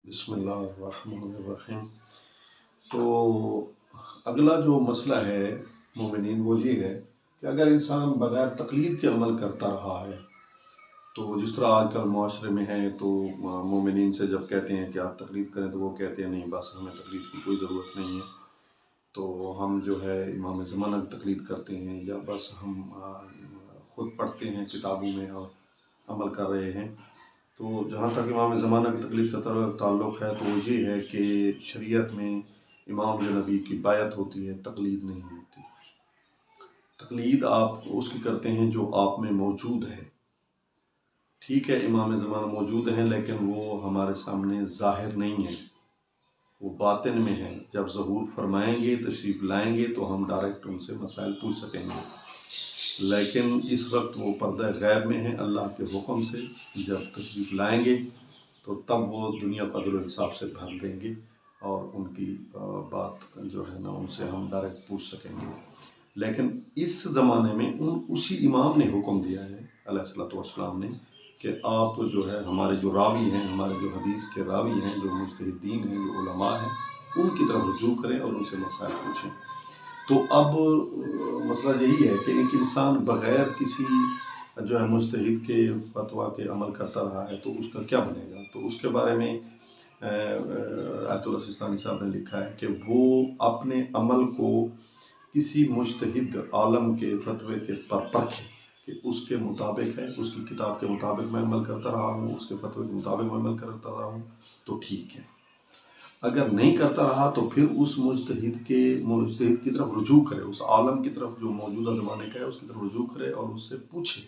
بسم اللہ الرحمن الرحیم۔ تو اگلا جو مسئلہ ہے مومنین وہ یہ ہے کہ اگر انسان بغیر تقلید کے عمل کرتا رہا ہے تو جس طرح آج کل معاشرے میں ہے تو مومنین سے جب کہتے ہیں کہ آپ تقلید کریں تو وہ کہتے ہیں نہیں بس ہمیں تقلید کی کوئی ضرورت نہیں ہے، تو ہم جو ہے امام زمانہ کی تقلید کرتے ہیں یا بس ہم خود پڑھتے ہیں کتابوں میں اور عمل کر رہے ہیں۔ تو جہاں تک امام زمانہ کی تقلید کا تعلق ہے تو وہ یہ ہے کہ شریعت میں امام نبی کی بیعت ہوتی ہے، تقلید نہیں ہوتی۔ تقلید آپ اس کی کرتے ہیں جو آپ میں موجود ہے۔ ٹھیک ہے امام زمانہ موجود ہیں لیکن وہ ہمارے سامنے ظاہر نہیں ہے، وہ باطن میں ہیں۔ جب ظہور فرمائیں گے، تشریف لائیں گے تو ہم ڈائریکٹ ان سے مسائل پوچھ سکیں گے، لیکن اس وقت وہ پردہ غیب میں ہیں۔ اللہ کے حکم سے جب تشریف لائیں گے تو تب وہ دنیا کو عدل و انصاف سے بھر دیں گے اور ان کی بات جو ہے نا ان سے ہم ڈائریکٹ پوچھ سکیں گے۔ لیکن اس زمانے میں اسی امام نے حکم دیا ہے علیہ الصلوۃ والسلام نے کہ آپ جو ہے ہمارے جو راوی ہیں، ہمارے جو حدیث کے راوی ہیں، جو مجتہدین ہیں، جو علماء ہیں، ان کی طرف رجوع کریں اور ان سے مسائل پوچھیں۔ تو اب مسئلہ یہی ہے کہ ایک انسان بغیر کسی جو ہے مجتہد کے فتویٰ کے عمل کرتا رہا ہے تو اس کا کیا بنے گا؟ تو اس کے بارے میں آیت اللہ سستانی صاحب نے لکھا ہے کہ وہ اپنے عمل کو کسی مجتہد عالم کے فتوے کے پر پرکھے کہ اس کے مطابق ہے، اس کی کتاب کے مطابق میں عمل کرتا رہا ہوں، اس کے فتوے کے مطابق میں عمل کرتا رہا ہوں تو ٹھیک ہے۔ اگر نہیں کرتا رہا تو پھر اس مجتہد کی طرف رجوع کرے، اس عالم کی طرف جو موجودہ زمانے کا ہے اس کی طرف رجوع کرے اور اس سے پوچھے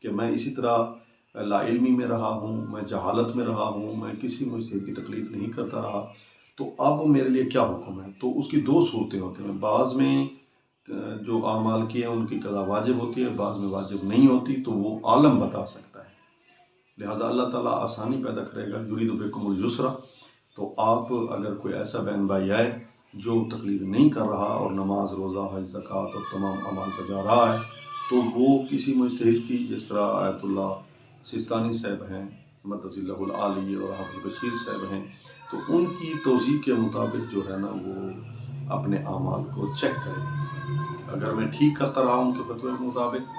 کہ میں اسی طرح لا علمی میں رہا ہوں، میں جہالت میں رہا ہوں، میں کسی مجتہد کی تقلید نہیں کرتا رہا، تو اب میرے لیے کیا حکم ہے؟ تو اس کی دو صورتیں ہوتی ہیں، بعض میں جو اعمال کیے ہیں ان کی قضا واجب ہوتی ہے، بعض میں واجب نہیں ہوتی، تو وہ عالم بتا سکتا ہے۔ لہٰذا اللہ تعالیٰ آسانی پیدا کرے گا، یرید بکم الیسر۔ تو آپ اگر کوئی ایسا بہن بھائی آئے جو تقلید نہیں کر رہا اور نماز، روزہ، حج، زکوٰۃ اور تمام اعمال بجا رہا ہے تو وہ کسی مجتہد کی، جس طرح آیت اللہ سستانی صاحب ہیں، مدث اللہ العالی، اور حافظ بشیر صاحب ہیں، تو ان کی توضیح کے مطابق جو ہے نا وہ اپنے اعمال کو چیک کریں۔ اگر میں ٹھیک کرتا رہا ان کے فتوے کے مطابق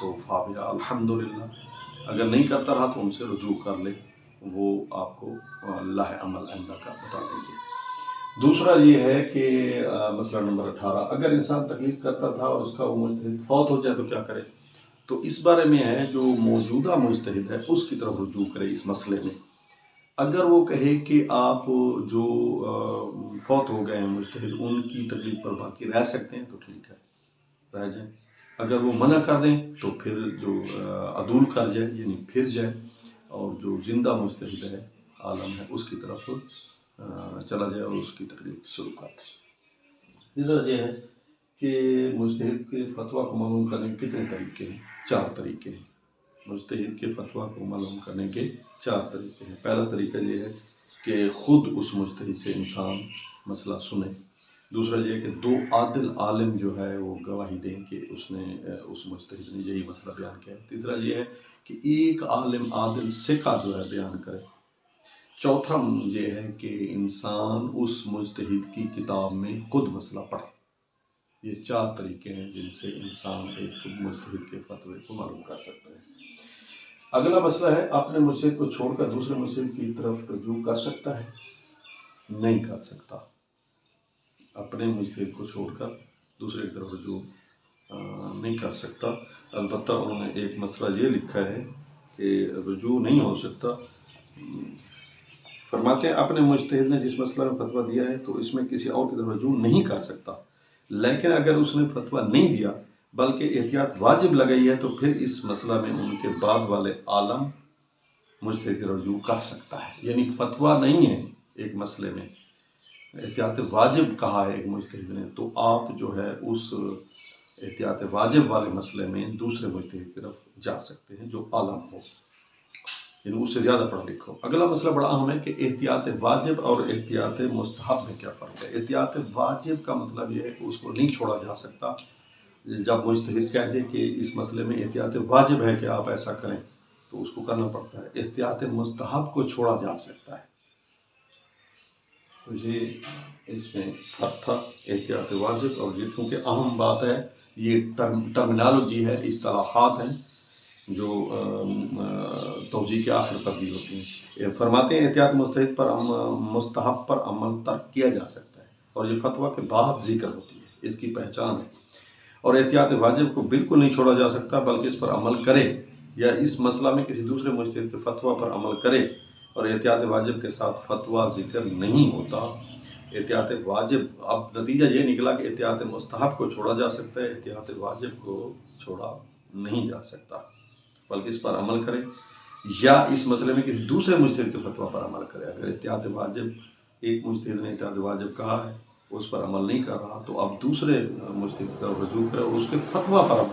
تو فابیا الحمدللہ، اگر نہیں کرتا رہا تو ان سے رجوع کر لے، وہ آپ کو اللہ عمل آئندہ کا بتا دیں گے۔ دوسرا یہ ہے کہ مسئلہ نمبر 18، اگر انسان تقلید کرتا تھا اور اس کا وہ مجتہد فوت ہو جائے تو کیا کرے؟ تو اس بارے میں ہے جو موجودہ مجتہد ہے اس کی طرف رجوع کرے اس مسئلے میں۔ اگر وہ کہے کہ آپ جو فوت ہو گئے ہیں مجتہد ان کی تقلید پر باقی رہ سکتے ہیں تو ٹھیک ہے، رہ جائیں۔ اگر وہ منع کر دیں تو پھر جو عدول کر جائے یعنی پھر جائے اور جو زندہ مجتہد ہے، عالم ہے، اس کی طرف چلا جائے اور اس کی تقلید شروع کر دے۔ دوسرا یہ ہے کہ مجتہد کے فتویٰ کو معلوم کرنے کے کتنے طریقے ہیں؟ 4 طریقے ہیں۔ مجتہد کے فتویٰ کو معلوم کرنے کے 4 طریقے ہیں۔ پہلا طریقہ یہ ہے کہ خود اس مجتہد سے انسان مسئلہ سنے۔ دوسرا یہ ہے کہ 2 عادل عالم جو ہے وہ گواہی دیں کہ اس مجتہد نے یہی مسئلہ بیان کیا ہے۔ تیسرا یہ ہے کہ ایک عالم عادل ثقہ جو ہے بیان کرے۔ چوتھا یہ ہے کہ انسان اس مجتہد کی کتاب میں خود مسئلہ پڑھے۔ یہ 4 طریقے ہیں جن سے انسان ایک مجتہد کے فتوے کو معلوم کر سکتا ہے۔ اگلا مسئلہ ہے اپنے مجتہد کو چھوڑ کر دوسرے مجتہد کی طرف رجوع کر سکتا ہے؟ نہیں کر سکتا۔ اپنے مجتہد کو چھوڑ کر دوسرے کی طرف رجوع نہیں کر سکتا۔ البتہ انہوں نے ایک مسئلہ یہ لکھا ہے کہ رجوع نہیں ہو سکتا۔ فرماتے ہیں اپنے مجتہد نے جس مسئلہ میں فتویٰ دیا ہے تو اس میں کسی اور کی طرف رجوع نہیں کر سکتا، لیکن اگر اس نے فتویٰ نہیں دیا بلکہ احتیاط واجب لگائی ہے تو پھر اس مسئلہ میں ان کے بعد والے عالم مجتہد کی رجوع کر سکتا ہے۔ یعنی فتویٰ نہیں ہے ایک مسئلے میں، احتیاط واجب کہا ہے ایک مجتہد نے، تو آپ جو ہے اس احتیاط واجب والے مسئلے میں دوسرے مجتہد کی طرف جا سکتے ہیں جو عالم ہو، یعنی اس سے زیادہ پڑھا لکھا ہو۔ اگلا مسئلہ بڑا اہم ہے کہ احتیاط واجب اور احتیاط مستحب میں کیا فرق ہے۔ احتیاط واجب کا مطلب یہ ہے کہ اس کو نہیں چھوڑا جا سکتا۔ جب مجتہد کہہ دے کہ اس مسئلے میں احتیاط واجب ہے کہ آپ ایسا کریں تو اس کو کرنا پڑتا ہے۔ احتیاط مستحب کو چھوڑا جا سکتا ہے، تو یہ اس میں فرق تھا احتیاط واجب اور یہ، کیونکہ اہم بات ہے، یہ ٹرمینالوجی ہے، اصطلاحات ہیں جو توضیح کے آخر پر بھی ہوتی ہیں۔ فرماتے ہیں احتیاط مستحب پر عمل ترک کیا جا سکتا ہے، اور یہ فتویٰ کے بعد ذکر ہوتی ہے، اس کی پہچان ہے۔ اور احتیاط واجب کو بالکل نہیں چھوڑا جا سکتا، بلکہ اس پر عمل کرے یا اس مسئلہ میں کسی دوسرے مجتہد کے فتویٰ پر عمل کرے، اور احتیاط واجب کے ساتھ فتویٰ ذکر نہیں ہوتا۔ احتیاط واجب، اب نتیجہ یہ نکلا کہ احتیاط مستحب کو چھوڑا جا سکتا ہے، احتیاط واجب کو چھوڑا نہیں جا سکتا، بلکہ اس پر عمل کرے یا اس مسئلے میں کسی دوسرے مجتہد کے فتویٰ پر عمل کرے۔ اگر احتیاط واجب، ایک مجتہد نے احتیاط واجب کہا ہے، اس پر عمل نہیں کر رہا، تو اب دوسرے مجتہد کی طرف رجوع کرے اور اس کے فتویٰ پر عمل